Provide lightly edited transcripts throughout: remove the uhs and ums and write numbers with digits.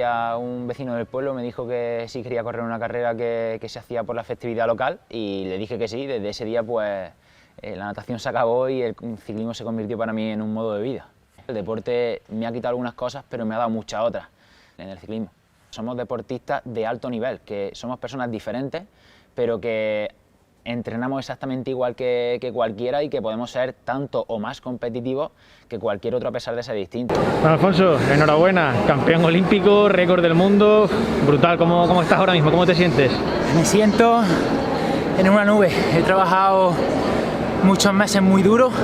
día un vecino del pueblo me dijo que sí quería correr una carrera que se hacía por la festividad local y le dije que sí. Desde ese día pues la natación se acabó y el ciclismo se convirtió para mí en un modo de vida. El deporte me ha quitado algunas cosas, pero me ha dado muchas otras en el ciclismo. Somos deportistas de alto nivel, que somos personas diferentes, pero que entrenamos exactamente igual que cualquiera y que podemos ser tanto o más competitivos que cualquier otro a pesar de ser distintos. Bueno, Alfonso, enhorabuena, campeón olímpico, récord del mundo, brutal. ¿Cómo estás ahora mismo? ¿Cómo te sientes? Me siento en una nube. He trabajado muchos meses muy duros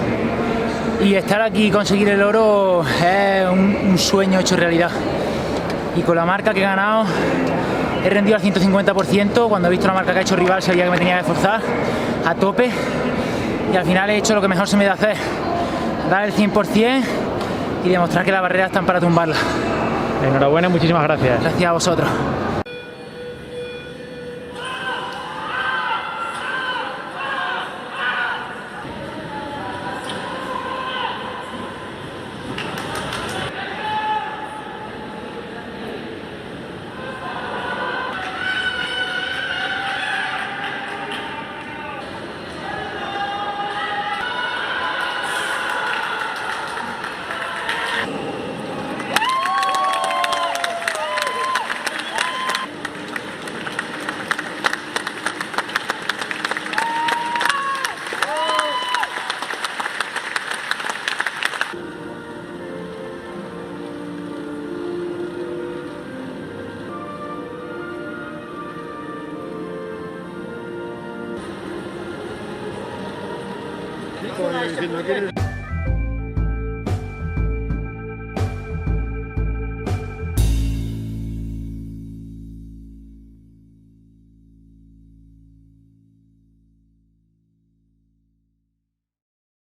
y estar aquí y conseguir el oro es un sueño hecho realidad. Y con la marca que he ganado he rendido al 150%. Cuando he visto la marca que ha hecho el rival sabía que me tenía que esforzar a tope y al final he hecho lo que mejor se me da hacer, dar el 100% y demostrar que las barreras están para tumbarlas. Enhorabuena, muchísimas gracias. Gracias a vosotros. Diciendo, ¿quieres?